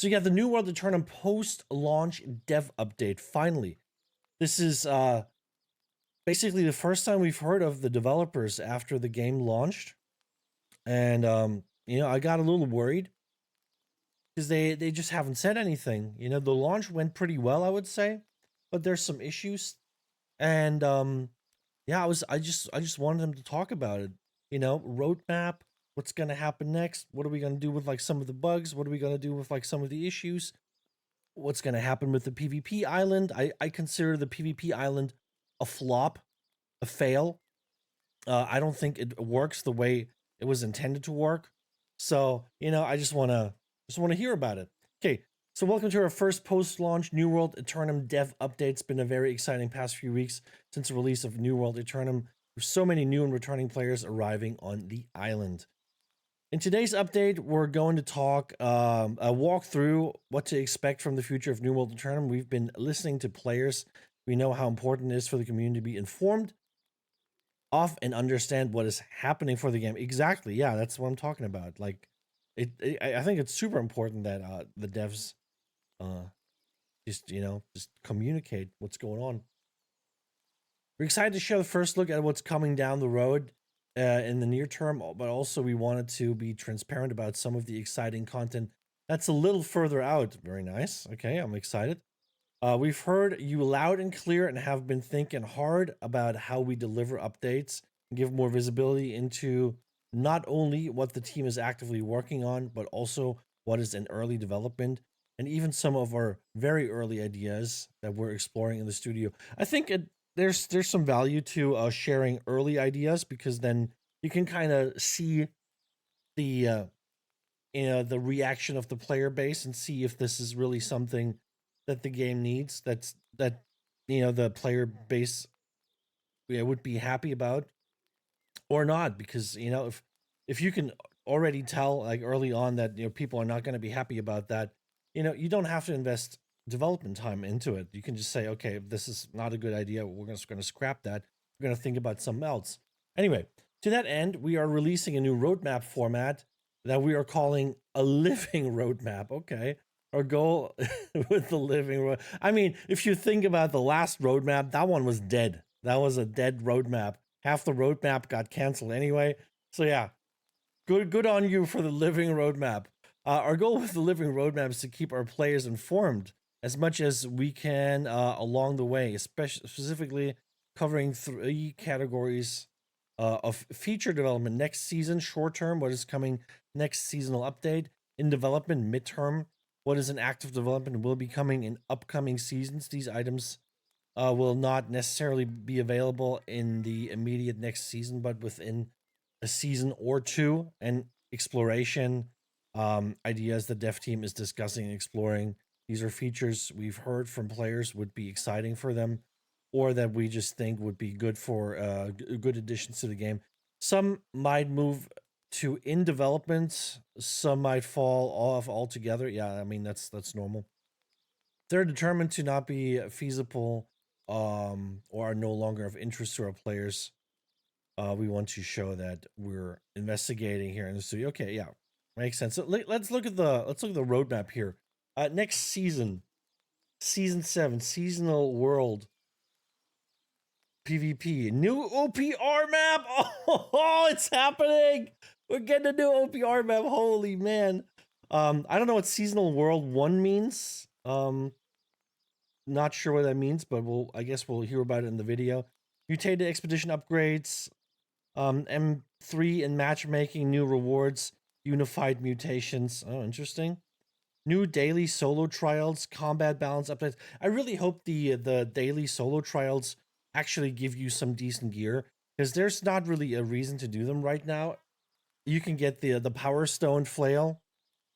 So you got the New World Aeternum post-launch dev update. Finally, this is basically the first time we've heard of the developers after the game launched, and I got a little worried because they just haven't said anything. The launch went pretty well, I would say, but there's some issues, and yeah, I just wanted them to talk about it. Roadmap. What's gonna happen next? What are we gonna do with like some of the bugs? What are we gonna do with like some of the issues? What's gonna happen with the PvP island? I consider the PvP island a flop, a fail. I don't think it works the way it was intended to work. So I just wanna hear about it. Okay, so welcome to our first post-launch New World Aeternum dev update. It's been a very exciting past few weeks since the release of New World Aeternum. There's so many new and returning players arriving on the island. In today's update, we're going to walk through what to expect from the future of New World Aeternum. We've been listening to players. We know how important it is for the community to be informed of and understand what is happening for the game. Exactly, yeah, that's what I'm talking about. Like, I think it's super important that the devs uh, just communicate what's going on. We're excited to share the first look at what's coming down the road in the near term, but also we wanted to be transparent about some of the exciting content that's a little further out. Very nice. Okay, I'm excited. We've heard you loud and clear and have been thinking hard about how we deliver updates and give more visibility into not only what the team is actively working on, but also what is in early development and even some of our very early ideas that we're exploring in the studio. I think there's some value to sharing early ideas because then you can kind of see the the reaction of the player base and see if this is really something that the game needs. That the player base would be happy about or not, because if you can already tell like early on that people are not going to be happy about that, you don't have to invest development time into it. You can just say, okay, if this is not a good idea, we're just going to scrap that. We're going to think about something else. Anyway, to that end, we are releasing a new roadmap format that we are calling a living roadmap. Okay. Our goal with the living road. I mean, if you think about the last roadmap, that one was dead. That was a dead roadmap. Half the roadmap got canceled anyway. So yeah, good on you for the living roadmap. Our goal with the living roadmap is to keep our players informed as much as we can along the way, especially specifically covering 3 categories of feature development next season, short term, what is coming next seasonal update, in development, midterm, what is in active development and will be coming in upcoming seasons. These items will not necessarily be available in the immediate next season, but within a season or two, and exploration ideas the dev team is discussing and exploring. These are features we've heard from players would be exciting for them, or that we just think would be good for good additions to the game. Some might move to in development, some might fall off altogether. Yeah, I mean that's normal. They're determined to not be feasible or are no longer of interest to our players. We want to show that we're investigating here in the studio. Okay, yeah, makes sense. So let's look at the roadmap here. Next season, season 7, seasonal world PvP, new OPR map. Oh, it's happening. We're getting a new OPR map. Holy man. I don't know what seasonal world 1 means. Not sure what that means, but I guess we'll hear about it in the video. Mutated expedition upgrades, M3 and matchmaking, new rewards, unified mutations. Oh, interesting. New daily solo trials, combat balance updates. I really hope the daily solo trials actually give you some decent gear, because there's not really a reason to do them right now. You can get the power stone flail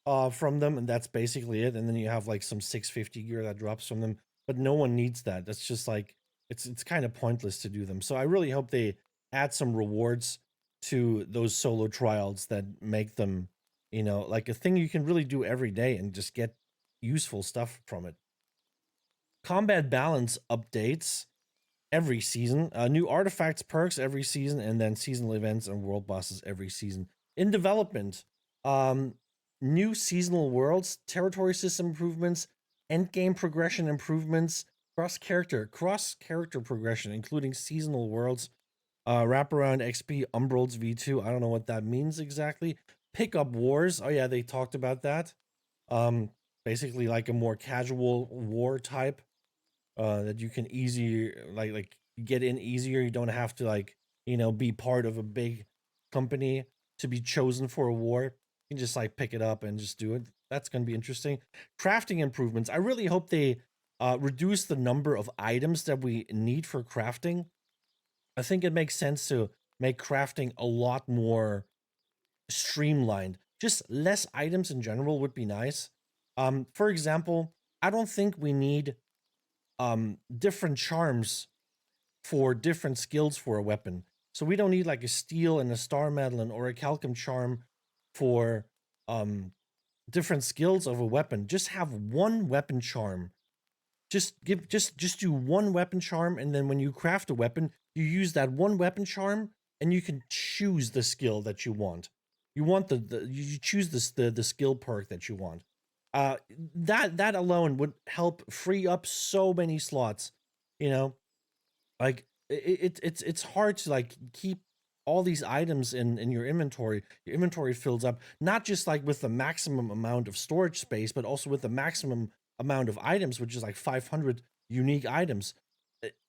from them, and that's basically it. And then you have like some 650 gear that drops from them, but no one needs that. That's just like it's kind of pointless to do them. So I really hope they add some rewards to those solo trials that make them like a thing you can really do every day and just get useful stuff from it. Combat balance updates every season, new artifacts, perks every season, and then seasonal events and world bosses every season. In development, new seasonal worlds, territory system improvements, end game progression improvements, cross character progression, including seasonal worlds, wraparound XP, Umbrold's V2. I don't know what that means exactly. Pickup wars. Oh yeah, they talked about that. Um, Basically like a more casual war type that you can easier like get in easier. You don't have to like be part of a big company to be chosen for a war. You can just like pick it up and just do it. That's going to be interesting. Crafting improvements. I really hope they reduce the number of items that we need for crafting. I think it makes sense to make crafting a lot more streamlined. Just less items in general would be nice. For example, I don't think we need different charms for different skills for a weapon. So we don't need like a steel and a star medallion or a calcum charm for um different skills of a weapon. Just have one weapon charm. Just do one weapon charm, and then when you craft a weapon, you use that one weapon charm, and you can choose the skill that you want. You want you choose the skill perk that you want. Uh, that alone would help free up so many slots. You know, like it's hard to like keep all these items in your inventory. Your inventory fills up not just like with the maximum amount of storage space, but also with the maximum amount of items, which is like 500 unique items.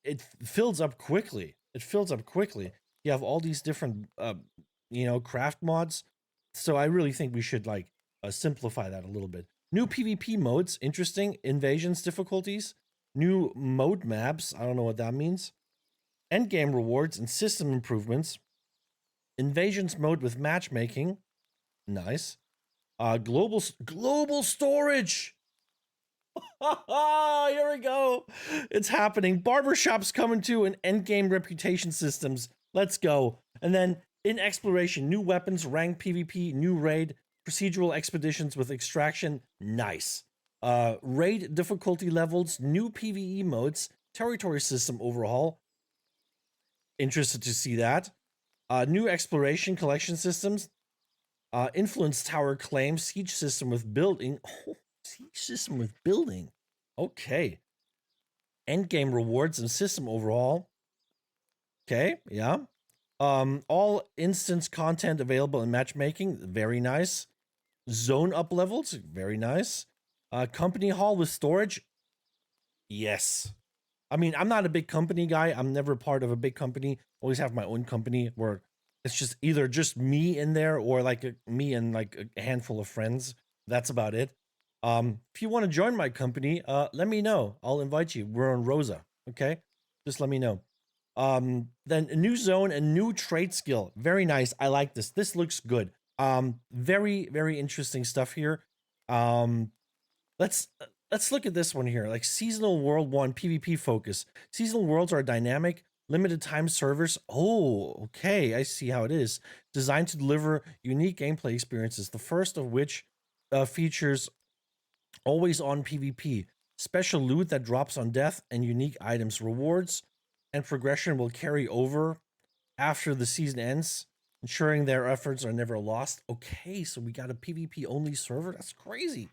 It fills up quickly. It fills up quickly. You have all these different craft mods. So I really think we should like simplify that a little bit. New PvP modes, interesting. Invasions difficulties, new mode maps. I don't know what that means. Endgame rewards and system improvements. Invasions mode with matchmaking. Nice. Global storage. Here we go. It's happening. Barbershops coming to an endgame reputation systems. Let's go. And then in exploration, new weapons, rank PvP, new raid, procedural expeditions with extraction. Nice. Raid difficulty levels, new PvE modes, territory system overhaul. Interested to see that. New exploration collection systems. Influence tower claim, siege system with building. Oh, siege system with building. Okay. Endgame rewards and system overhaul. Okay, yeah. All instance content available in matchmaking. Very nice. Zone up levels. Very nice. Company hall with storage. Yes. I mean, I'm not a big company guy. I'm never part of a big company. Always have my own company where it's just either just me in there or like me and like a handful of friends. That's about it. If you want to join my company, let me know. I'll invite you. We're on Rosa. Okay, just let me know. Then a new zone, a new trade skill. Very nice. I like this. This looks good. Very interesting stuff here. Um, let's let's look at this one here. Like seasonal world 1 PvP focus. Seasonal worlds are dynamic, limited time servers. Oh, okay. I see how it is. Designed to deliver unique gameplay experiences. The first of which features always on PvP, special loot that drops on death, and unique items. Rewards and progression will carry over after the season ends, ensuring their efforts are never lost. Okay, so we got a PvP only server. That's crazy.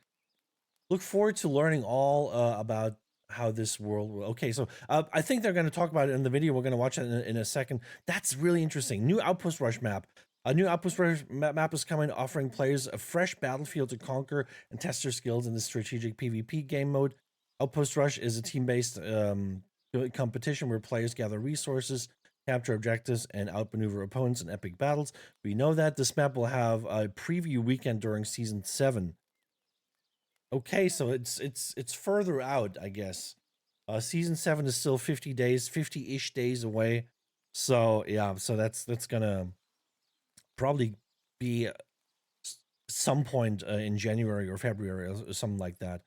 Look forward to learning all about how this world will. Okay, so I think they're going to talk about it in the video. We're going to watch it in a second. That's really interesting. New Outpost Rush map. A new Outpost Rush map is coming, offering players a fresh battlefield to conquer and test their skills in the strategic PvP game mode. Outpost Rush is a team-based competition where players gather resources, capture objectives, and outmaneuver opponents in epic battles. We know that this map will have a preview weekend during Season 7. Okay, so it's further out, I guess. Season 7 is still 50 days, 50-ish days away. So yeah, so that's gonna probably be some point in January or February or something like that.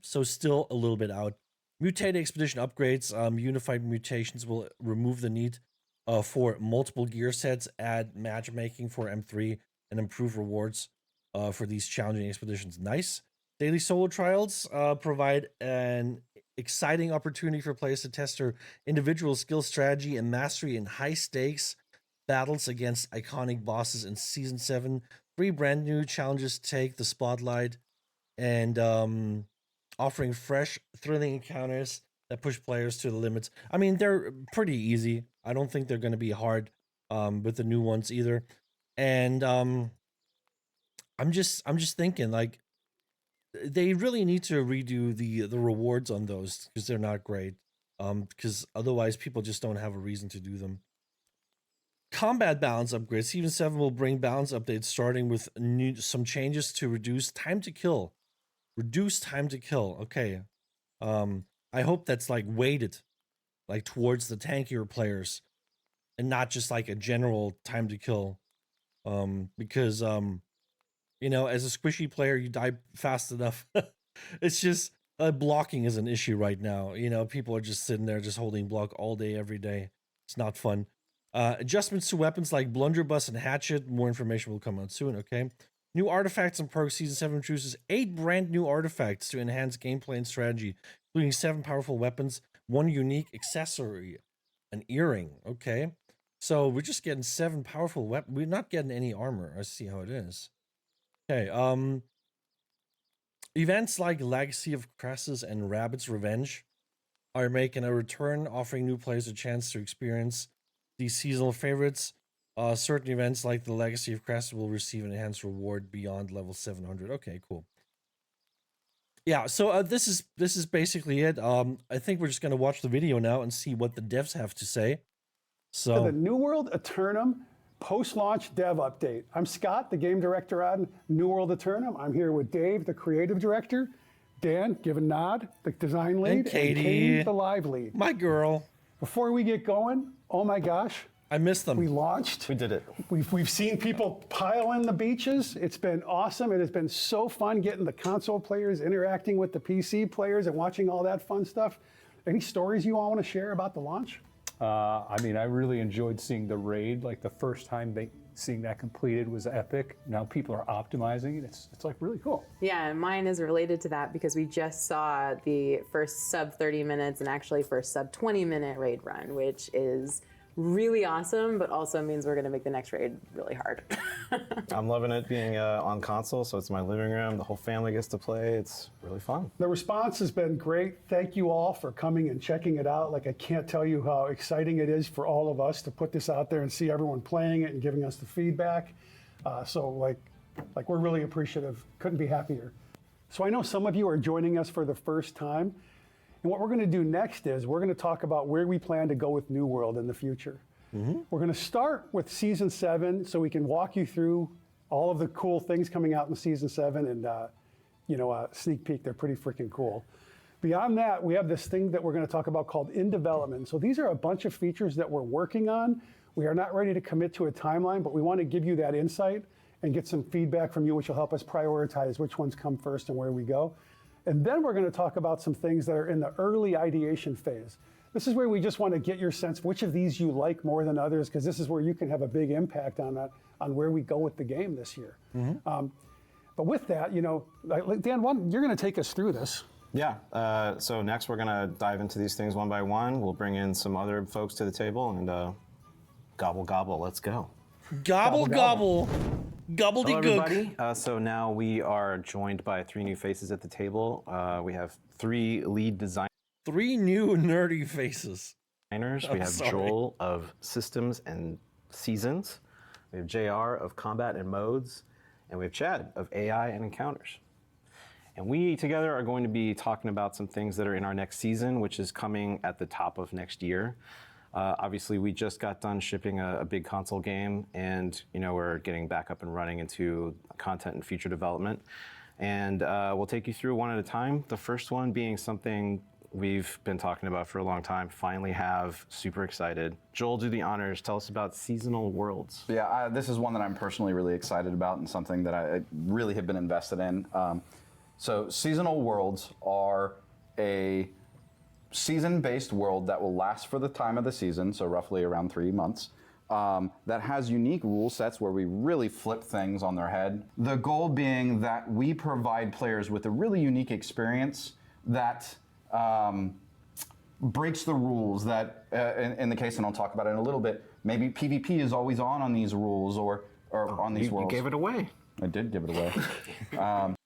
So still a little bit out. Mutated expedition upgrades. Unified mutations will remove the need for multiple gear sets, add matchmaking for M3, and improve rewards for these challenging expeditions. Nice. Daily solo trials provide an exciting opportunity for players to test their individual skill, strategy, and mastery in high stakes battles against iconic bosses in Season 7. 3 brand new challenges take the spotlight and offering fresh, thrilling encounters that push players to the limits. I mean, they're pretty easy. I don't think they're going to be hard with the new ones either. And I'm just thinking like they really need to redo the rewards on those because they're not great. Because otherwise people just don't have a reason to do them. Combat balance upgrades. Season 7 will bring balance updates starting with some changes to reduce time to kill. Reduce time to kill. Okay. I hope that's like weighted like towards the tankier players and not just like a general time to kill. Because as a squishy player, you die fast enough. It's just blocking is an issue right now. People are just sitting there just holding block all day, every day. It's not fun. Adjustments to weapons like blunderbuss and hatchet. More information will come out soon. Okay. New artifacts and perks. Season 7 chooses 8 brand new artifacts to enhance gameplay and strategy, including 7 powerful weapons, 1 unique accessory, an earring. Okay. So we're just getting 7 powerful weapons. We're not getting any armor. I see how it is. Okay. Events like Legacy of Crassus and Rabbit's Revenge are making a return, offering new players a chance to experience these seasonal favorites. Certain events like the Legacy of Crassus will receive an enhanced reward beyond level 700. Okay, cool. Yeah, so this is basically it. I think we're just gonna watch the video now and see what the devs have to say. So the New World Aeternum post-launch dev update. I'm Scott, the game director on New World Aeternum. I'm here with Dave, the creative director, Dan, give a nod, the design lead, and Katie, the live lead. My girl. Before we get going, oh my gosh, I missed them. We launched. We did it. We've seen people pile in the beaches. It's been awesome. It has been so fun getting the console players interacting with the PC players and watching all that fun stuff. Any stories you all want to share about the launch? I really enjoyed seeing the raid. Like the first time seeing that completed was epic. Now people are optimizing it. It's like really cool. Yeah, and mine is related to that because we just saw the first sub 30 minutes and actually first sub 20-minute raid run, which is really awesome, but also means we're going to make the next raid really hard. I'm loving it being on console, so it's my living room. The whole family gets to play. It's really fun. The response has been great. Thank you all for coming and checking it out. Like, I can't tell you how exciting it is for all of us to put this out there and see everyone playing it and giving us the feedback. So we're really appreciative. Couldn't be happier. So I know some of you are joining us for the first time. And what we're going to do next is we're going to talk about where we plan to go with New World in the future. Mm-hmm. We're going to start with Season 7 so we can walk you through all of the cool things coming out in Season 7 and, sneak peek. They're pretty freaking cool. Beyond that, we have this thing that we're going to talk about called in development. So these are a bunch of features that we're working on. We are not ready to commit to a timeline, but we want to give you that insight and get some feedback from you, which will help us prioritize which ones come first and where we go. And then we're going to talk about some things that are in the early ideation phase. This is where we just want to get your sense which of these you like more than others, because this is where you can have a big impact on that, on where we go with the game this year. Mm-hmm. But with that, Dan, you're going to take us through this. Yeah. So next we're going to dive into these things one by one. We'll bring in some other folks to the table and gobble gobble. Let's go. Gobble gobble. Gobbledy Hello, everybody. So now we are joined by 3 new faces at the table. We have 3 lead designers. 3 new nerdy faces. We have Joel of Systems and Seasons. We have JR of Combat and Modes. And we have Chad of AI and Encounters. And we together are going to be talking about some things that are in our next season, which is coming at the top of next year. Obviously, we just got done shipping a big console game, and we're getting back up and running into content and feature development. And we'll take you through one at a time. The first one being something we've been talking about for a long time, finally have, super excited. Joel, do the honors. Tell us about Seasonal Worlds. Yeah, this is one that I'm personally really excited about and something that I really have been invested in. So Seasonal Worlds are a season-based world that will last for the time of the season, so roughly around 3 months, that has unique rule sets where we really flip things on their head. The goal being that we provide players with a really unique experience that breaks the rules, that in the case, and I'll talk about it in a little bit, maybe PvP is always on these rules or on these worlds. You gave it away. I did give it away.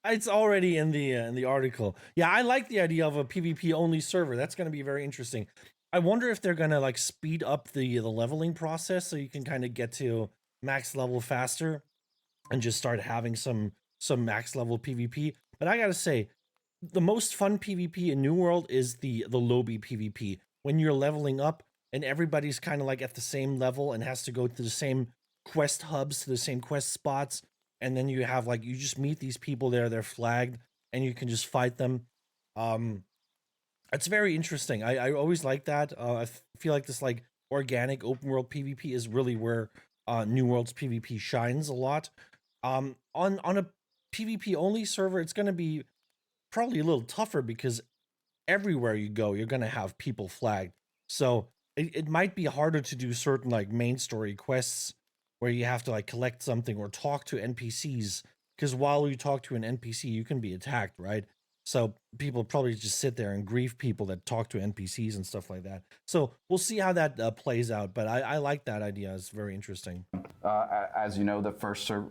It's already in the article. Yeah, I like the idea of a PvP only server. That's going to be very interesting. I wonder if they're going to like speed up the leveling process so you can kind of get to max level faster and just start having some max level PvP. But I got to say, the most fun PvP in New World is the lobby PvP. When you're leveling up and everybody's kind of like at the same level and has to go to the same quest hubs, to the same quest spots, and then you have like you just meet these people there, they're flagged, and you can just fight them. It's very interesting. I always like that. Feel like this like organic open world PvP is really where New World's PvP shines a lot. On a PvP only server, it's going to be probably a little tougher because everywhere you go, you're going to have people flagged. So it might be harder to do certain like main story quests where you have to like collect something or talk to NPCs. Because while you talk to an NPC, you can be attacked, right? So people probably just sit there and grieve people that talk to NPCs and stuff like that. So we'll see how that plays out. But I like that idea. It's very interesting. As you know, the first server,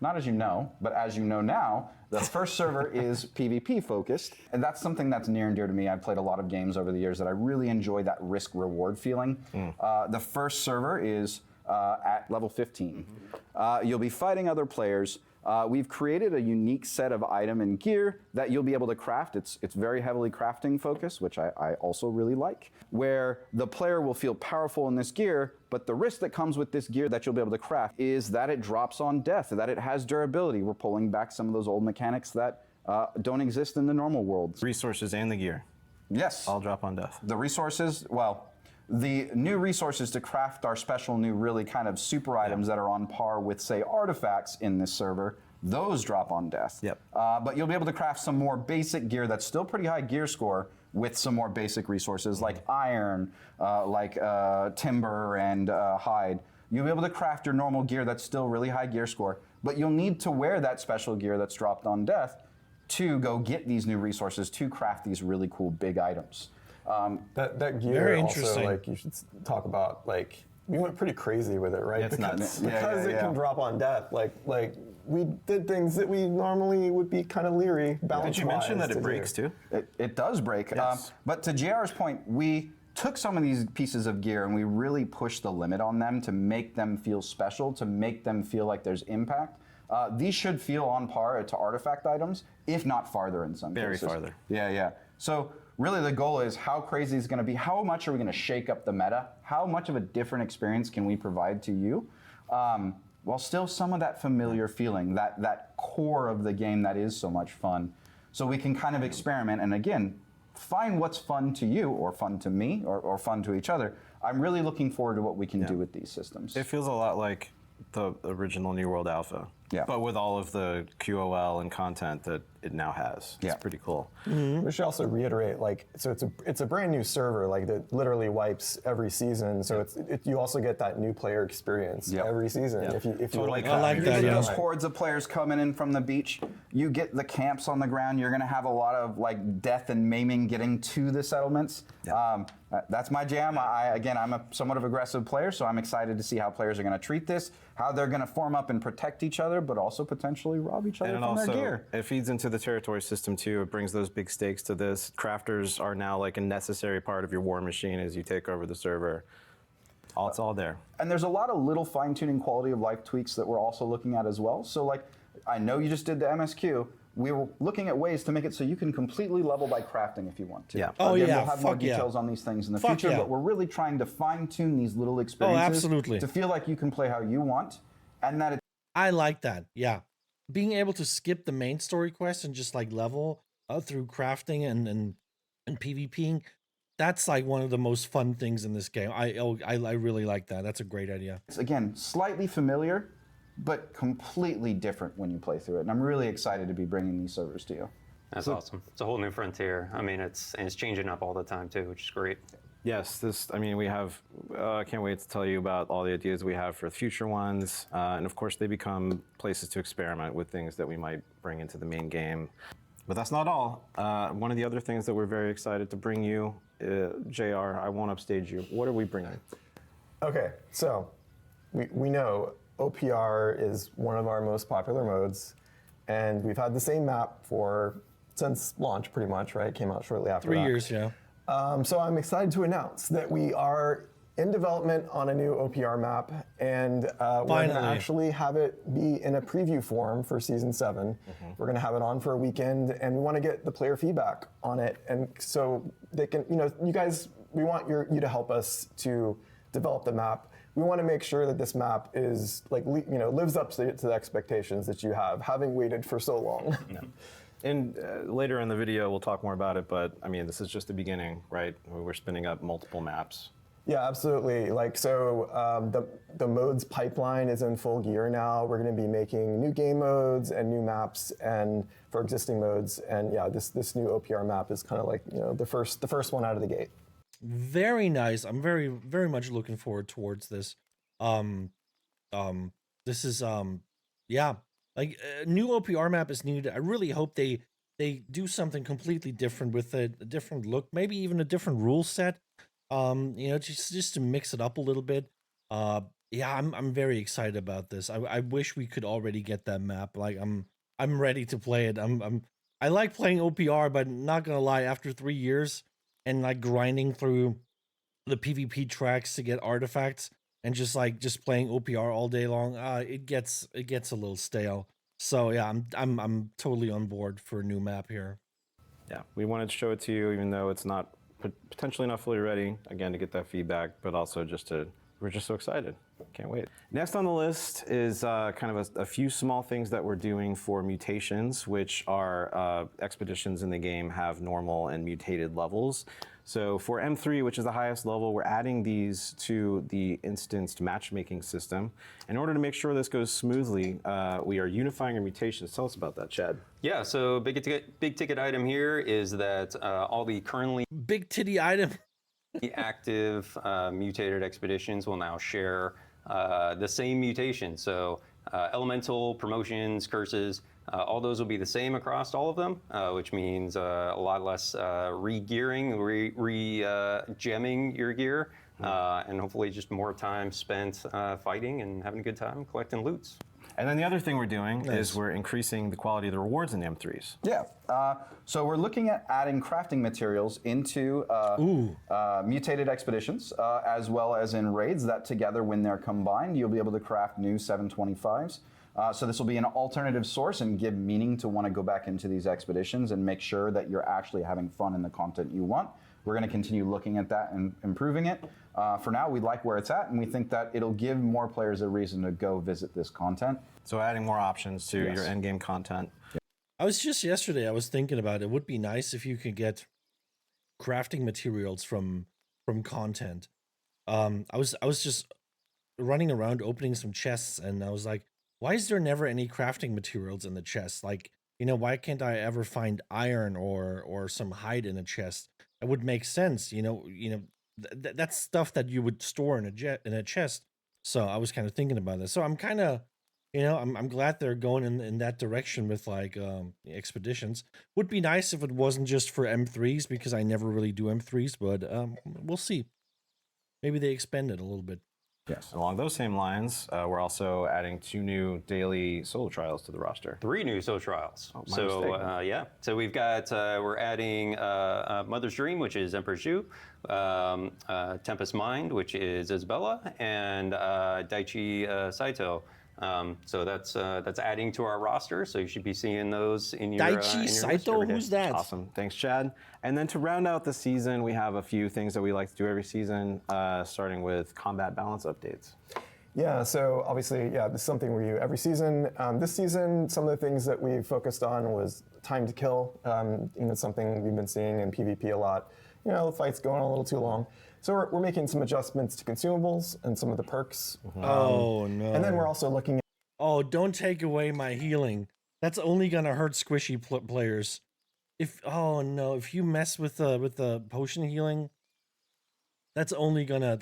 not as you know, but as you know now, the first server is PvP focused. And that's something that's near and dear to me. I've played a lot of games over the years that I really enjoy that risk reward feeling. The first server is at level 15. You'll be fighting other players. We've created a unique set of item and gear that you'll be able to craft. It's very heavily crafting focused, which I also really like, where the player will feel powerful in this gear, but the risk that comes with this gear that you'll be able to craft is that it drops on death, that it has durability. We're pulling back some of those old mechanics that don't exist in the normal world. Resources and the gear Yes. all drop on death. The resources, well, the new resources to craft our special new really kind of super items that are on par with, say, artifacts in this server, those drop on death. Yep. But you'll be able to craft some more basic gear that's still pretty high gear score with some more basic resources like iron, like timber and hide. You'll be able to craft your normal gear that's still really high gear score, but you'll need to wear that special gear that's dropped on death to go get these new resources to craft these really cool big items. That gear Very also, interesting. like, you should talk about, like, we went pretty crazy with it, right? It's nuts. Because it can drop on death. Like we did things that we normally would be kind of leery balance. Did you mention that it breaks too? It does break. Yes. But to JR's point, we took some of these pieces of gear and we really pushed the limit on them to make them feel special, to make them feel like there's impact. These should feel on par to artifact items, if not farther in some cases. Very farther. Yeah. So really the goal is how crazy is it going to be? How much are we going to shake up the meta? How much of a different experience can we provide to you? While still some of that familiar feeling, that core of the game that is so much fun. So we can kind of experiment and again, find what's fun to you or fun to me or fun to each other. I'm really looking forward to what we can do with these systems. It feels a lot like the original New World Alpha, but with all of the QOL and content that it now has. It's pretty cool. We should also reiterate, like, so it's a brand new server, like that literally wipes every season. So you also get that new player experience every season. If you Totally. like I like that, yeah. Those hordes of players coming in from the beach, you get the camps on the ground. You're going to have a lot of like death and maiming getting to the settlements. That's my jam. I'm a somewhat of aggressive player, so I'm excited to see how players are going to treat this, how they're going to form up and protect each other, but also potentially rob each other And from their also, gear. it feeds into the territory system too. It brings those big stakes to this. Crafters are now like a necessary part of your war machine as you take over the server. It's all there. And there's a lot of little fine-tuning quality of life tweaks that we're also looking at as well. So like, I know you just did the MSQ. We were looking at ways to make it so you can completely level by crafting if you want to. Yeah. Oh, Again, yeah, we'll have more fuck yeah. details on these things in the Fuck future, yeah. but we're really trying to fine-tune these little experiences absolutely. to feel like you can play how you want, and that I like that. Yeah. Being able to skip the main story quest and just like level through crafting and PvPing, that's like one of the most fun things in this game. I really like that. That's a great idea. it's, again, slightly familiar, but completely different when you play through it. And I'm really excited to be bringing these servers to you. That's awesome. It's a whole new frontier. I mean, it's changing up all the time too, which is great. Yes, we have, I can't wait to tell you about all the ideas we have for future ones. And of course, they become places to experiment with things that we might bring into the main game. But that's not all. One of the other things that we're very excited to bring you, JR, I won't upstage you. What are we bringing? Okay, so we know OPR is one of our most popular modes, and we've had the same map since launch, pretty much, right? It came out shortly after 3 that. years, yeah. So I'm excited to announce that we are in development on a new OPR map, and we're going to Finally. actually have it be in a preview form for Season 7. We're going to have it on for a weekend, and we want to get the player feedback on it, and so they can, you guys, we want you to help us to develop the map. We want to make sure that this map is lives up to the expectations that you have, having waited for so long. Yeah. And later in the video, we'll talk more about it, but I mean, this is just the beginning, right? We're spinning up multiple maps. Yeah, absolutely. The modes pipeline is in full gear now. We're going to be making new game modes and new maps and for existing modes. And yeah, this new OPR map is kind of like the first one out of the gate. Very nice. I'm very, very much looking forward towards this. This is yeah, like a new OPR map is needed. I really hope they do something completely different with a different look, maybe even a different rule set. Just to mix it up a little bit. Yeah, I'm very excited about this. I wish we could already get that map. Like I'm ready to play it. I like playing OPR, but not gonna lie, after 3 years and like grinding through the PvP tracks to get artifacts and just playing OPR all day long, it gets a little stale. So yeah, I'm totally on board for a new map here. Yeah, we wanted to show it to you, even though it's not potentially not fully ready, again, to get that feedback, but also we're just so excited. Can't wait. Next on the list is kind of a few small things that we're doing for mutations, which are expeditions in the game have normal and mutated levels. So for M3, which is the highest level, we're adding these to the instanced matchmaking system. In order to make sure this goes smoothly, we are unifying our mutations. Tell us about that, Chad. Yeah, so big ticket item here is that all the currently Big titty item. active mutated expeditions will now share the same mutation. So elemental, promotions, curses, all those will be the same across all of them, which means a lot less re-gearing, gemming your gear, and hopefully just more time spent fighting and having a good time collecting loots. And then the other thing we're doing is we're increasing the quality of the rewards in M3s. Yeah. So we're looking at adding crafting materials into mutated expeditions, as well as in raids. That together, when they're combined, you'll be able to craft new 725s. So this will be an alternative source and give meaning to want to go back into these expeditions and make sure that you're actually having fun in the content you want. We're going to continue looking at that and improving it. For now, we like where it's at, and we think that it'll give more players a reason to go visit this content. So adding more options to your endgame content. Yesterday I was thinking about it would be nice if you could get crafting materials from content. I was just running around opening some chests, and I was like, why is there never any crafting materials in the chest? Like, why can't I ever find iron or some hide in a chest? It would make sense, that's stuff that you would store in a chest. So I was kind of thinking about this. So I'm kind of, I'm glad they're going in that direction with expeditions. Would be nice if it wasn't just for M3s, because I never really do M3s, but we'll see. Maybe they expand it a little bit. Yes. Along those same lines, we're also adding 2 new daily solo trials to the roster. 3 new solo trials. Oh, my mistake. So we've got, we're adding Mother's Dream, which is Emperor Zhu, Tempest Mind, which is Isabella, and Daichi Saito. So that's adding to our roster. So you should be seeing those in your Daichi Saito, who's that? Awesome. Thanks, Chad. And then to round out the season, we have a few things that we like to do every season, starting with combat balance updates. Yeah, so obviously, this is something we do every season. This season, some of the things that we focused on was time to kill. Something we've been seeing in PvP a lot. The fight's going a little too long. So we're making some adjustments to consumables and some of the perks. Oh, no. And then we're also looking at... Oh, don't take away my healing. That's only going to hurt squishy players. If you mess with the potion healing, that's only gonna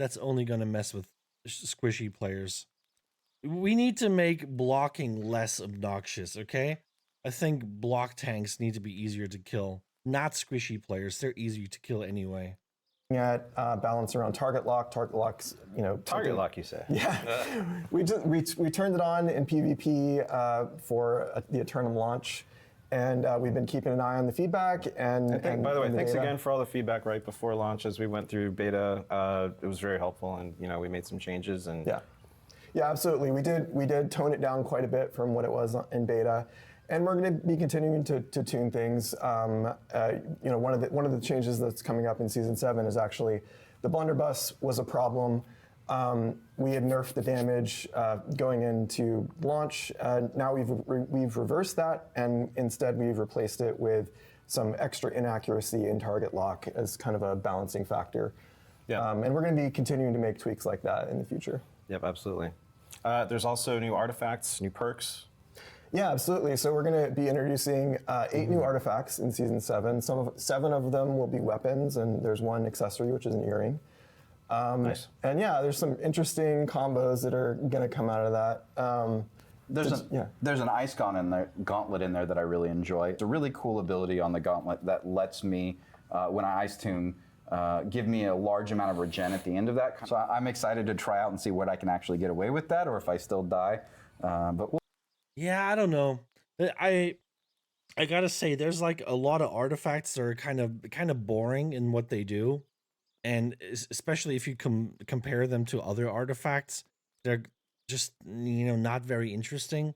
mess with squishy players. We need to make blocking less obnoxious, okay? I think block tanks need to be easier to kill, not squishy players. They're easier to kill anyway. at balance around target lock. Target lock's, Target lock, you say? Yeah, we turned it on in PvP for the Aeternum launch, and we've been keeping an eye on the feedback. And By the way, and thanks data. again for all the feedback right before launch as we went through beta. It was very helpful, and we made some changes. And Yeah, absolutely. We did tone it down quite a bit from what it was in beta, and we're going to be continuing to tune things. One of the changes that's coming up in season 7 is actually the blunderbuss was a problem. We had nerfed the damage going into launch. Now we've reversed that, and instead we've replaced it with some extra inaccuracy in target lock as kind of a balancing factor. Yeah. And we're going to be continuing to make tweaks like that in the future. Yep, absolutely. There's also new artifacts, new perks. Yeah, absolutely. So we're going to be introducing 8 new artifacts in season 7. 7 of them will be weapons, and there's one accessory, which is an earring. Nice. And yeah, there's some interesting combos that are going to come out of that. There's an ice gauntlet in there that I really enjoy. It's a really cool ability on the gauntlet that lets me, when I ice tune, give me a large amount of regen at the end of that. So I'm excited to try out and see what I can actually get away with that, or if I still die. Yeah, I don't know. I gotta say, there's like a lot of artifacts that are kind of boring in what they do, and especially if you compare them to other artifacts, they're just not very interesting.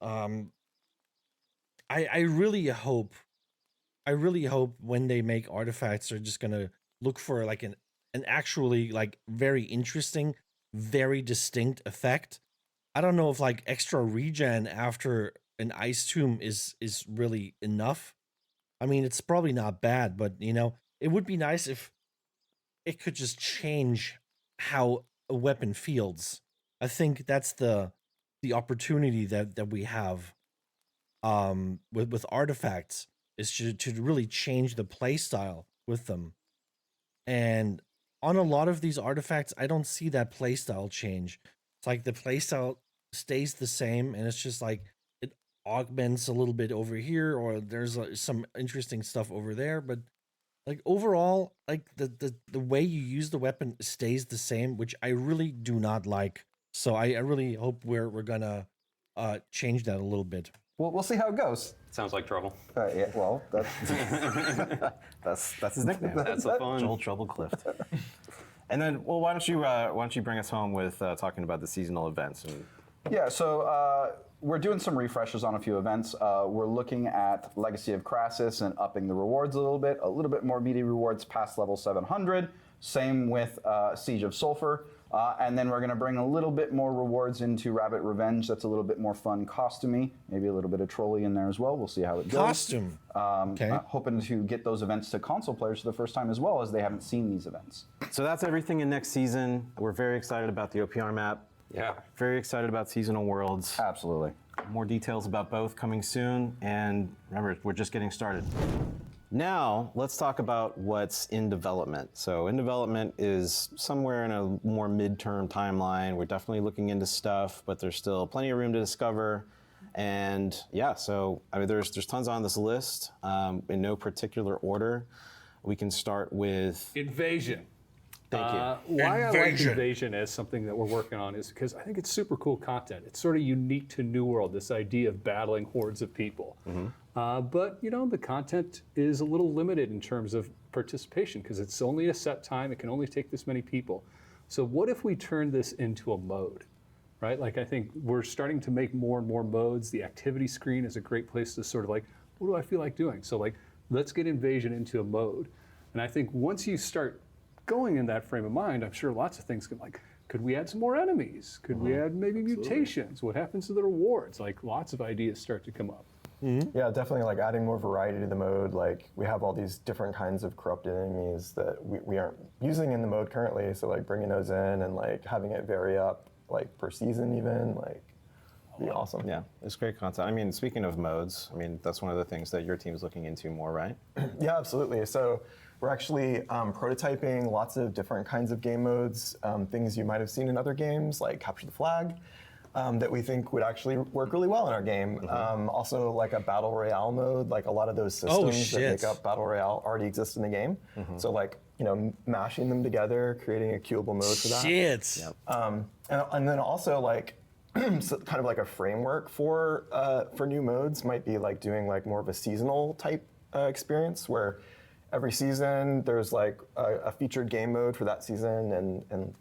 I really hope when they make artifacts, they're just gonna look for like an actually like very interesting, very distinct effect. I don't know if like extra regen after an ice tomb is really enough. I mean, it's probably not bad, but it would be nice if it could just change how a weapon feels. I think that's the opportunity that we have with artifacts is to really change the play style with them. And on a lot of these artifacts, I don't see that play style change. It's like the play style stays the same, and it's just like it augments a little bit over here, or there's some interesting stuff over there, but like overall, like the way you use the weapon stays the same, which I really do not like. So I really hope we're gonna change that a little bit. We'll see how it goes. Sounds like trouble. Yeah, well, that's That's his nickname. That's a fun. Joel Troubleclift. And then, well, why don't you bring us home with talking about the seasonal events? And Yeah, so we're doing some refreshes on a few events. We're looking at Legacy of Crassus and upping the rewards a little bit more meaty rewards past level 700. Same with Siege of Sulfur. And then we're going to bring a little bit more rewards into Rabbit Revenge. That's a little bit more fun costumey. Maybe a little bit of trolley in there as well. We'll see how it goes. Costume. Okay. Hoping to get those events to console players for the first time as well, as they haven't seen these events. so that's everything in next season. We're very excited about the OPR map. Yeah. Very excited about seasonal worlds. Absolutely. More details about both coming soon. And remember, we're just getting started. Now, let's talk about what's in development. So in development is somewhere in a more midterm timeline. We're definitely looking into stuff, but there's still plenty of room to discover. And yeah, so I mean, there's tons on this list in no particular order. We can start with Invasion. Thank you. Why I like Invasion. Invasion as something that we're working on is because I think it's super cool content. It's sort of unique to New World, this idea of battling hordes of people. But the content is a little limited in terms of participation because it's only a set time. It can only take this many people. So what if we turn this into a mode, right? Like I think we're starting to make more and more modes. The activity screen is a great place to sort of like, what do I feel like doing? So like, let's get Invasion into a mode. And I think once you start going in that frame of mind, I'm sure lots of things could we add some more enemies? Could we add maybe mutations? What happens to the rewards? Like lots of ideas start to come up. Yeah, definitely like adding more variety to the mode. Like we have all these different kinds of corrupted enemies that we aren't using in the mode currently. So like bringing those in and like having it vary up like per season even, like be awesome. Yeah, it's great content. I mean, speaking of modes, I mean, that's one of the things that your team's looking into more, right? Yeah, absolutely. So we're actually prototyping lots of different kinds of game modes, things you might have seen in other games like Capture the Flag. that we think would actually work really well in our game. Also, like a battle royale mode, like a lot of those systems that make up battle royale already exist in the game. So like, mashing them together, creating a queuable mode for that. Shit. And then also like so kind of like a framework for new modes might be like doing like more of a seasonal type experience where every season there's like a featured game mode for that season and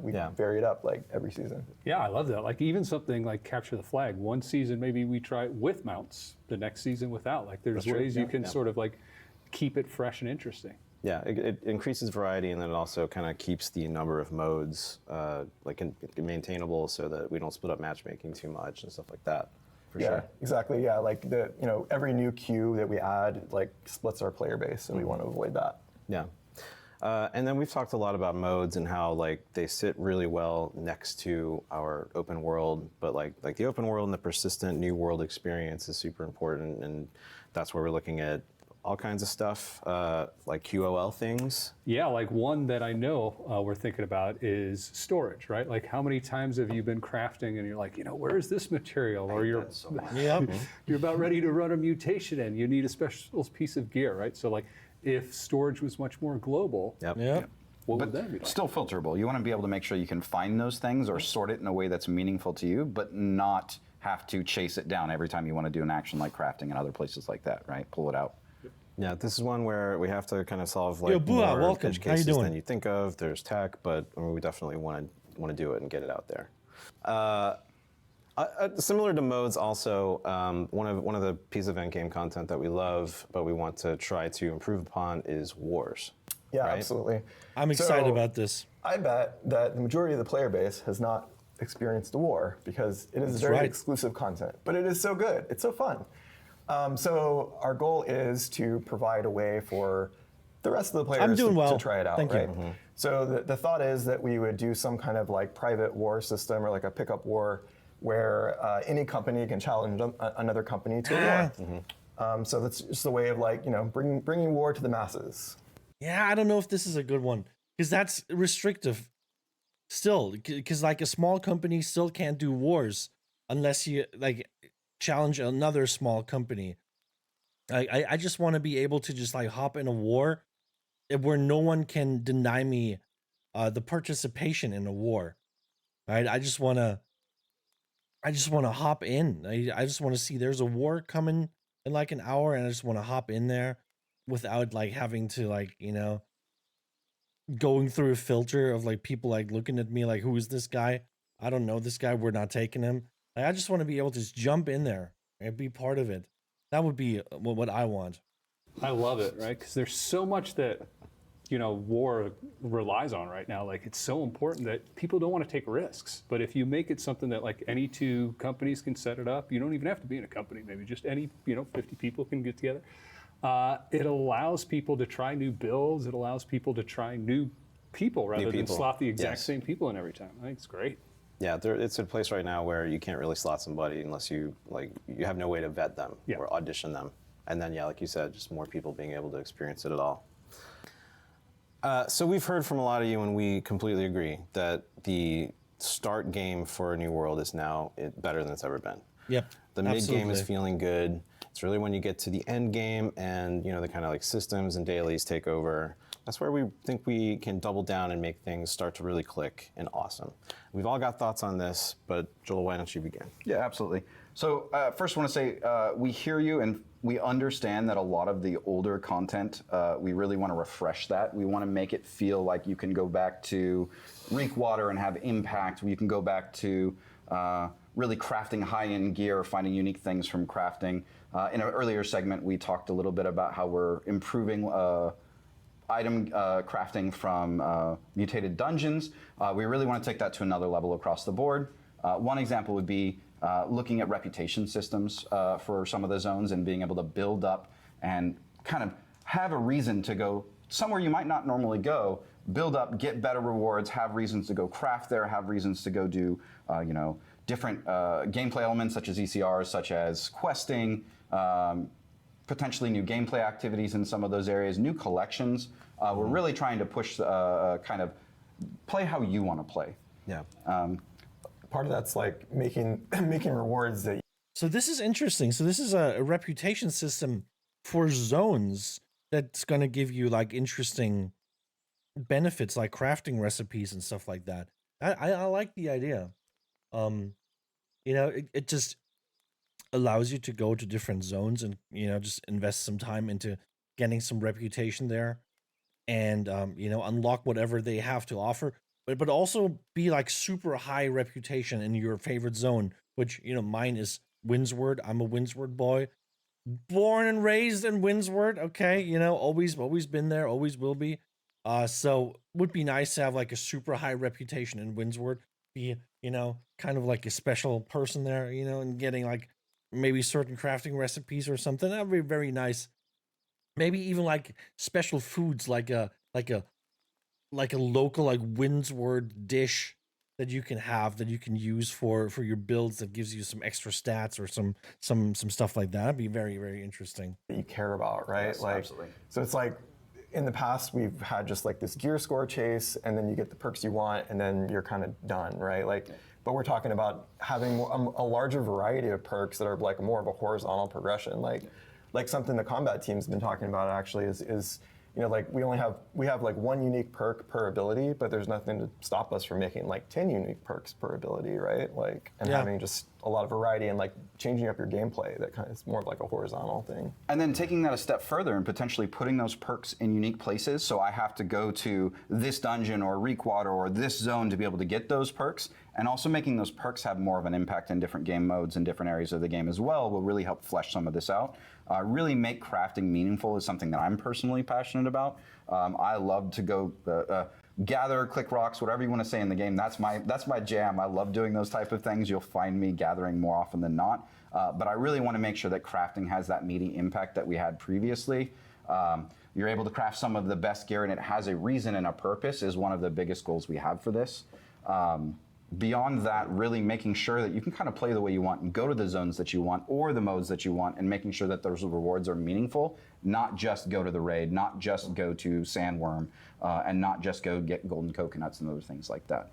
we vary it up like every season. Yeah, I love that. Like even something like capture the flag. One season maybe we try with mounts, the next season without. Like there's ways you can sort of like keep it fresh and interesting. Yeah, it increases variety, and then it also kind of keeps the number of modes maintainable, so that we don't split up matchmaking too much and stuff like that. For sure. Exactly. Yeah, like every new queue that we add like splits our player base, and we want to avoid that. Yeah. And then we've talked a lot about modes and how like they sit really well next to our open world, but like the open world and the persistent new world experience is super important, and that's where we're looking at all kinds of stuff, like QOL things. Yeah, like one that I know we're thinking about is storage, right? Like how many times have you been crafting and you're like, where is this material? Or you're you're about ready to run a mutation and you need a special piece of gear, right? So like if storage was much more global, what would that be like? Still filterable. You want to be able to make sure you can find those things or sort it in a way that's meaningful to you, but not have to chase it down every time you want to do an action like crafting and other places like that, right? Pull it out. Yeah, this is one where we have to kind of solve like Bua, more welcome. edge How you cases doing? than you think of. There's tech, but we definitely want to do it and get it out there. Similar to modes, also one of the pieces of endgame content that we love, but we want to try to improve upon is wars. Yeah, right? absolutely. I'm excited So, about this. I bet that the majority of the player base has not experienced a war because it is very right. exclusive content, but it is so good. It's so fun. So our goal is to provide a way for the rest of the players to try it out, Thank right? you. So the thought is that we would do some kind of like private war system or like a pickup war where any company can challenge another company to a war. So that's just a way of like, bringing war to the masses. Yeah, I don't know if this is a good one because that's restrictive still, because like a small company still can't do wars unless you like challenge another small company. I just want to be able to just like hop in a war where no one can deny me the participation in a war. Right? I just want to hop in. I just want to see there's a war coming in like an hour, and I just want to hop in there without like having to like, going through a filter of like people like looking at me like, who is this guy? I don't know this guy. We're not taking him. Like, I just want to be able to just jump in there and be part of it. That would be what I want. I love it, right? Because there's so much that, war relies on right now. Like it's so important that people don't want to take risks. But if you make it something that like any two companies can set it up, you don't even have to be in a company. Maybe just any, 50 people can get together. It allows people to try new builds. It allows people to try new people rather than slot the exact same people in every time. I think it's great. Yeah, it's a place right now where you can't really slot somebody unless you have no way to vet them or audition them. And then, like you said, just more people being able to experience it at all. So we've heard from a lot of you, and we completely agree that the start game for a new world is now better than it's ever been. Yep. The mid game is feeling good. It's really when you get to the end game and the kind of like systems and dailies take over. That's where we think we can double down and make things start to really click and awesome. We've all got thoughts on this, but Joel, why don't you begin? Yeah, absolutely. So first I want to say we hear you and we understand that a lot of the older content, we really want to refresh that. We want to make it feel like you can go back to Reek Water and have impact. You can go back to really crafting high-end gear, finding unique things from crafting. In an earlier segment, we talked a little bit about how we're improving item crafting from mutated dungeons. We really want to take that to another level across the board. One example would be looking at reputation systems for some of the zones and being able to build up and kind of have a reason to go somewhere you might not normally go, build up, get better rewards, have reasons to go craft there, have reasons to go do different gameplay elements such as ECRs, such as questing, potentially new gameplay activities in some of those areas, new collections. We're really trying to push kind of play how you want to play. Yeah. part of that's like making making rewards that So this is interesting. So this is a reputation system for zones that's going to give you like interesting benefits, like crafting recipes and stuff like that. I like the idea. Um, it just allows you to go to different zones and just invest some time into getting some reputation there, and unlock whatever they have to offer, but also be like super high reputation in your favorite zone, which mine is Windsward. I'm a Windsward boy, born and raised in Windsward. Okay, always been there, always will be. So would be nice to have like a super high reputation in Windsward, be kind of like a special person there, and getting like maybe certain crafting recipes or something. That'd be very nice. Maybe even like special foods, like a local like Windsward dish that you can have, that you can use for your builds, that gives you some extra stats or some stuff like that. That'd be very, very interesting. you care about, right? Yes, like, absolutely. So it's like in the past we've had just like this gear score chase, and then you get the perks you want, and then you're kind of done, right? Like, but we're talking about having a larger variety of perks that are like more of a horizontal progression, like something the combat team's been talking about actually is like we have like one unique perk per ability, but there's nothing to stop us from making like 10 unique perks per ability, right? Like, and having just a lot of variety and like changing up your gameplay. That kind of is more of like a horizontal thing. And then taking that a step further and potentially putting those perks in unique places. So I have to go to this dungeon or Reekwater or this zone to be able to get those perks. And also making those perks have more of an impact in different game modes and different areas of the game as well will really help flesh some of this out. Really make crafting meaningful is something that I'm personally passionate about. I love to go gather, click rocks, whatever you want to say in the game. That's my jam. I love doing those type of things. You'll find me gathering more often than not. But I really want to make sure that crafting has that meaty impact that we had previously. You're able to craft some of the best gear, and it has a reason and a purpose is one of the biggest goals we have for this. Beyond that, really making sure that you can kind of play the way you want and go to the zones that you want or the modes that you want, and making sure that those rewards are meaningful, not just go to the raid, not just go to Sandworm, and not just go get golden coconuts and other things like that.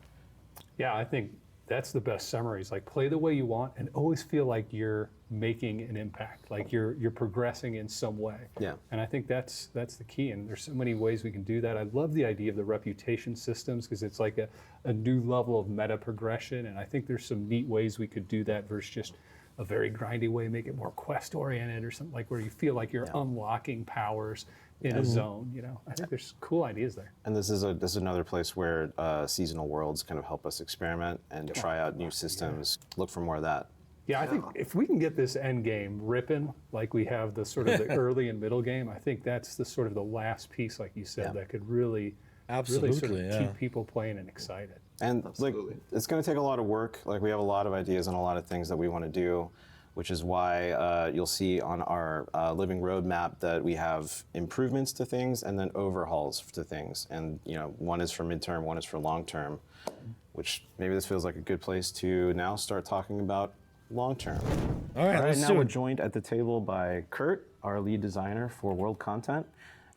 Yeah, I think that's the best summary. Is like play the way you want and always feel like you're making an impact, like you're progressing in some way. Yeah. And I think that's the key. And there's so many ways we can do that. I love the idea of the reputation systems because it's like a new level of meta progression. And I think there's some neat ways we could do that versus just a very grindy way, make it more quest oriented or something like where you feel like you're unlocking powers in a zone. I think there's cool ideas there. And this is another place where seasonal worlds kind of help us experiment and try out new systems. Look for more of that. Yeah, I think if we can get this end game ripping, like we have the sort of the early and middle game, I think that's the sort of the last piece, like you said, that could really sort of keep people playing and excited. And like, it's going to take a lot of work. Like, we have a lot of ideas and a lot of things that we want to do, which is why you'll see on our living roadmap that we have improvements to things and then overhauls to things. And one is for midterm, one is for long term, which maybe this feels like a good place to now start talking about long term. All right, let's now do we're it. joined at the table by Kurt, our lead designer for world content.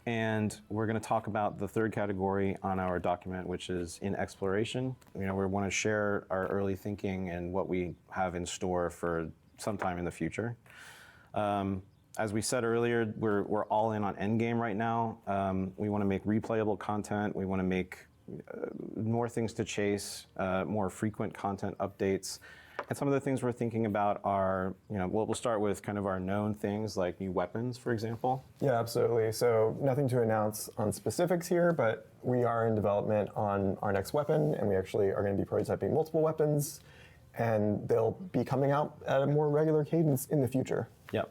And we're going to talk about the third category on our document, which is in exploration. We want to share our early thinking and what we have in store for sometime in the future. As we said earlier, we're all in on endgame right now. We want to make replayable content. We want to make more things to chase, more frequent content updates. And some of the things we're thinking about are, we'll start with kind of our known things like new weapons, for example. Yeah, absolutely. So nothing to announce on specifics here, but we are in development on our next weapon, and we actually are going to be prototyping multiple weapons, and they'll be coming out at a more regular cadence in the future. Yep.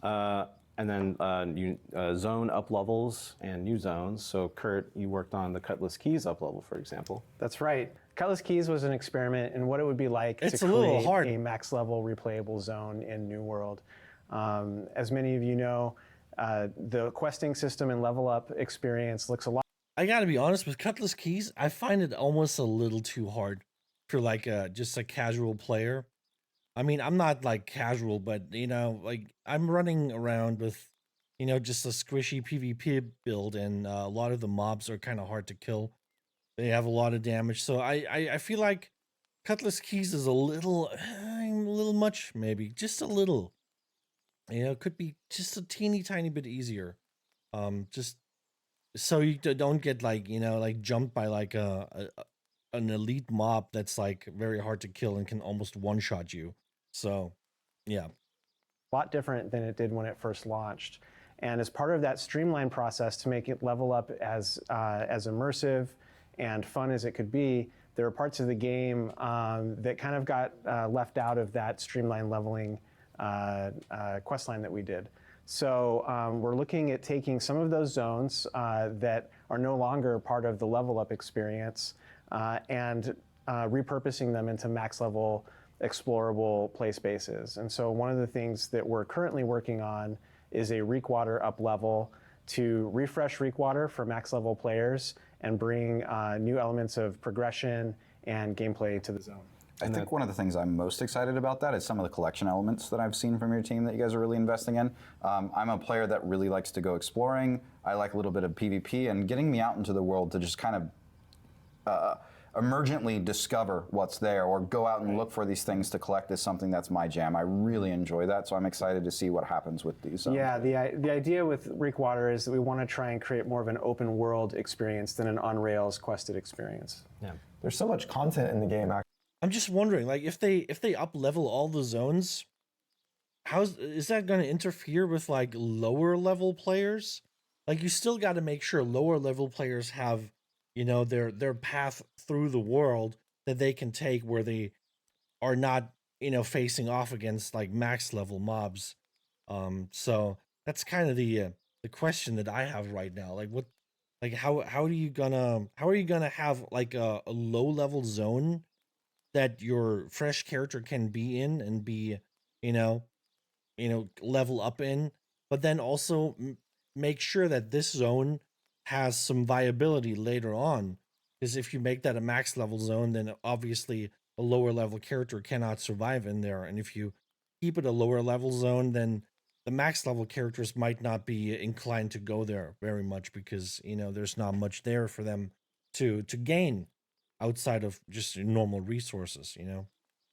And then new zone up levels and new zones. So Kurt, you worked on the Cutlass Keys up level, for example. That's right. Cutlass Keys was an experiment in what it would be like It's to a little create hard. a max level replayable zone in New World. As many of you know, the questing system and level up experience looks a lot. I gotta be honest with Cutlass Keys. I find it almost a little too hard for like just a casual player. I mean, I'm not like casual, but like I'm running around with, just a squishy PvP build, and a lot of the mobs are kind of hard to kill. They have a lot of damage, so I feel like Cutlass keys is a little much, maybe just a little. It could be just a teeny tiny bit easier. Just so you don't get like like jumped by like an elite mob that's like very hard to kill and can almost one shot you. So, yeah. A lot different than it did when it first launched. And as part of that streamlined process to make it level up as immersive and fun as it could be, there are parts of the game that kind of got left out of that streamlined leveling quest line that we did. So we're looking at taking some of those zones that are no longer part of the level up experience and repurposing them into max level explorable play spaces. And so one of the things that we're currently working on is a Reekwater up level to refresh Reekwater for max level players and bring new elements of progression and gameplay to the zone. I think one of the things I'm most excited about that is some of the collection elements that I've seen from your team that you guys are really investing in. I'm a player that really likes to go exploring. I like a little bit of PvP, and getting me out into the world to just kind of emergently discover what's there or go out and look for these things to collect is something that's my jam. I really enjoy that, so I'm excited to see what happens with these. Yeah, the idea with Reekwater is that we want to try and create more of an open world experience than an on-rails quested experience. Yeah. There's so much content in the game. I'm just wondering, like, if they up level all the zones, is that going to interfere with like lower level players? Like, you still got to make sure lower level players have, their path through the world that they can take where they are not, facing off against like max level mobs. So that's kind of the question that I have right now. Like, how are you gonna have like a low level zone that your fresh character can be in and be, you know, level up in, but then also make sure that this zone has some viability later on. Because if you make that a max level zone, then obviously a lower level character cannot survive in there. And if you keep it a lower level zone, then the max level characters might not be inclined to go there very much because there's not much there for them to gain outside of just normal resources.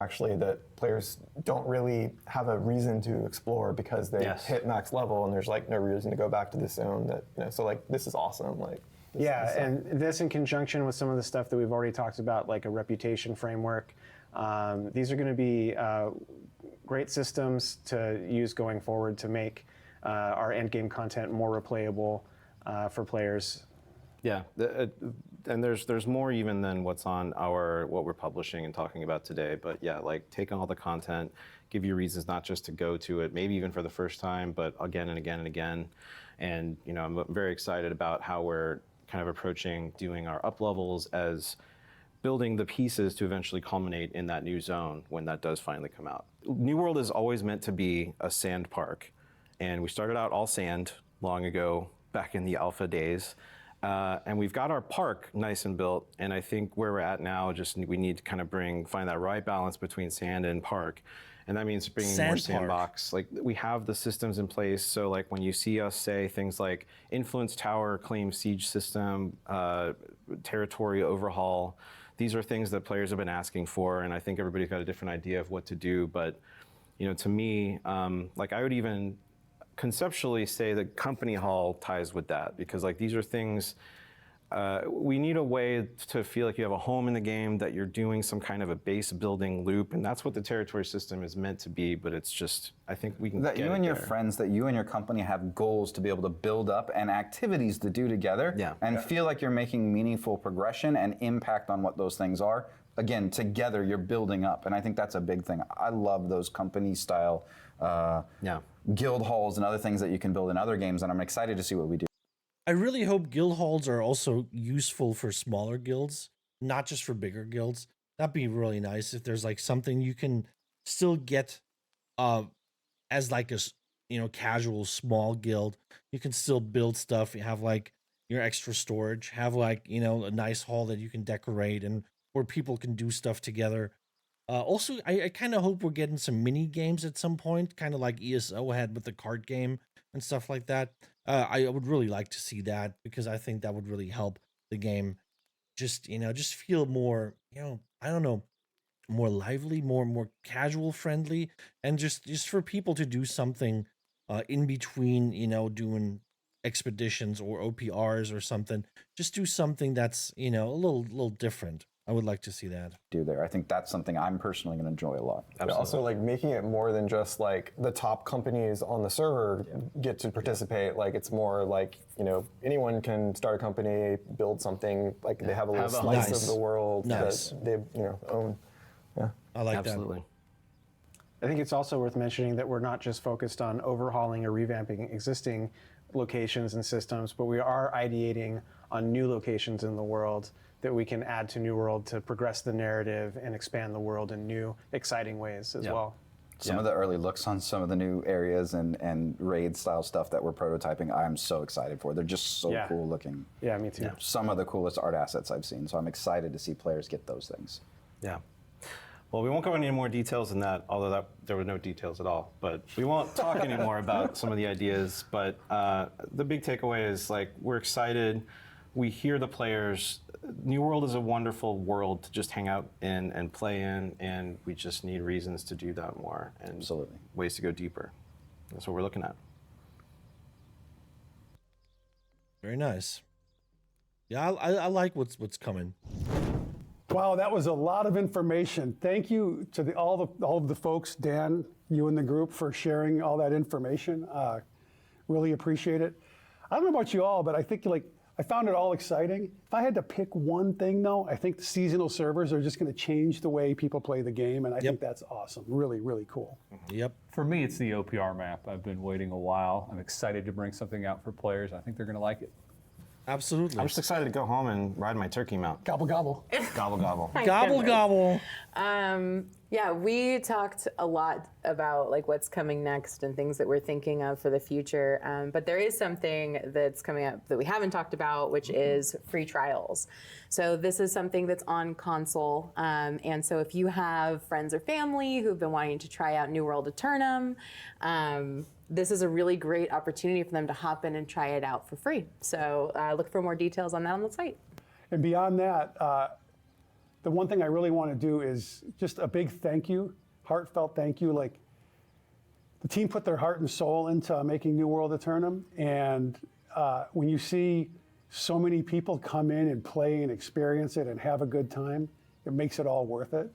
Actually, that players don't really have a reason to explore because they hit max level and there's like no reason to go back to this zone. So like this is awesome. Like and this in conjunction with some of the stuff that we've already talked about, like a reputation framework. These are going to be great systems to use going forward to make our end game content more replayable for players. Yeah, and there's more even than what's on what we're publishing and talking about today. But yeah, like take on all the content, give you reasons not just to go to it, maybe even for the first time, but again and again and again. And I'm very excited about how we're kind of approaching doing our up levels as building the pieces to eventually culminate in that new zone when that does finally come out. New World is always meant to be a sand park, and we started out all sand long ago, back in the alpha days. And we've got our park nice and built, and I think where we're at now, we need to kind of find that right balance between sand and park, and that means bringing more sandbox. Like we have the systems in place, so like when you see us say things like influence tower, claim siege system, territory overhaul, these are things that players have been asking for, and I think everybody's got a different idea of what to do. But to me, like I would even conceptually say that company hall ties with that, because like these are things we need a way to feel like you have a home in the game, that you're doing some kind of a base building loop, and that's what the territory system is meant to be. But it's just, I think we can that get you and your there. friends, that you and your company have goals to be able to build up and activities to do together, and feel like you're making meaningful progression and impact on what those things are. Again, together you're building up, and I think that's a big thing. I love those company style guild halls and other things that you can build in other games, and I'm excited to see what we do. I really hope guild halls are also useful for smaller guilds, not just for bigger guilds. That'd be really nice if there's like something you can still get as like a casual small guild. You can still build stuff. You have like your extra storage, have like a nice hall that you can decorate and where people can do stuff together. Also, I kind of hope we're getting some mini games at some point, kind of like ESO had with the card game and stuff like that. I would really like to see that because I think that would really help the game just feel more, I don't know, more lively, more casual friendly, and just for people to do something in between, doing expeditions or OPRs or something. Just do something that's a little different. I would like to see that. Do there. I think that's something I'm personally going to enjoy a lot. Yeah, also, like making it more than just like the top companies on the server get to participate. Like it's more like anyone can start a company, build something. Like they have a little slice Nice. of the world Nice. that they own. Yeah. I like Absolutely. I think it's also worth mentioning that we're not just focused on overhauling or revamping existing locations and systems, but we are ideating on new locations in the world that we can add to New World to progress the narrative and expand the world in new, exciting ways as well. Some of the early looks on some of the new areas and raid style stuff that we're prototyping, I'm so excited for. They're just so cool looking. Yeah, me too. Some of the coolest art assets I've seen, so I'm excited to see players get those things. Yeah. Well, we won't go into any more details than that, although there were no details at all. But we won't talk anymore about some of the ideas. But the big takeaway is like we're excited. We hear the players. New World is a wonderful world to just hang out in and play in, and we just need reasons to do that more and Absolutely. ways to go deeper. That's what we're looking at. Very nice. Yeah, I like what's coming. Wow, that was a lot of information. Thank you to all of the folks, Dan, you and the group, for sharing all that information. Really appreciate it. I don't know about you all, but I think I found it all exciting. If I had to pick one thing, though, I think the seasonal servers are just going to change the way people play the game, and I think that's awesome. Really, really cool. Yep. For me, it's the OPR map. I've been waiting a while. I'm excited to bring something out for players. I think they're going to like it. Absolutely. I'm just excited to go home and ride my turkey mount. Gobble, gobble. Gobble, gobble. Gobble gobble. Yeah, we talked a lot about like what's coming next and things that we're thinking of for the future. But there is something that's coming up that we haven't talked about, which is free trials. So this is something that's on console. And so if you have friends or family who've been wanting to try out New World Aeternum, this is a really great opportunity for them to hop in and try it out for free. So look for more details on that on the site. And beyond that, the one thing I really want to do is just a big thank you, heartfelt thank you. Like the team put their heart and soul into making New World Aeternum, and when you see so many people come in and play and experience it and have a good time, it makes it all worth it.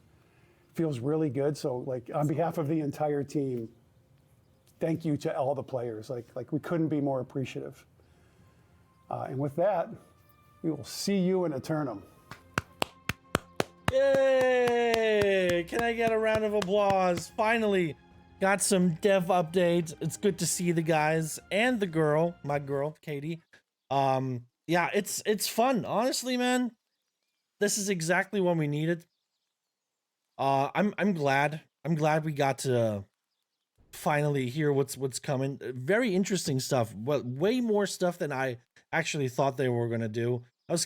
Feels really good. So like on behalf of the entire team, thank you to all the players. Like we couldn't be more appreciative. And with that, we will see you in Aeternum. Yay! Can I get a round of applause? Finally, got some dev updates. It's good to see the guys and the girl, my girl, Katie. Yeah, it's fun. Honestly, man, this is exactly what we needed. I'm glad. I'm glad we got to finally hear what's coming. Very interesting stuff. But way more stuff than I actually thought they were gonna do. I was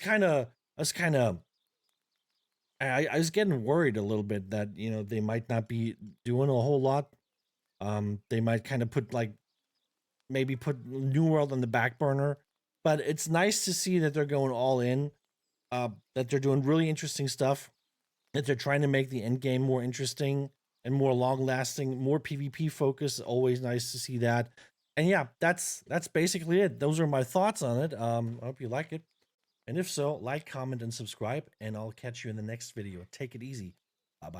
getting worried a little bit that they might not be doing a whole lot. They might kind of maybe put New World on the back burner, but it's nice to see that they're going all in. That they're doing really interesting stuff. That they're trying to make the end game more interesting and more long lasting, more PvP focus. Always nice to see that. And yeah, that's basically it. Those are my thoughts on it. I hope you like it. And if so, like, comment, and subscribe, and I'll catch you in the next video. Take it easy.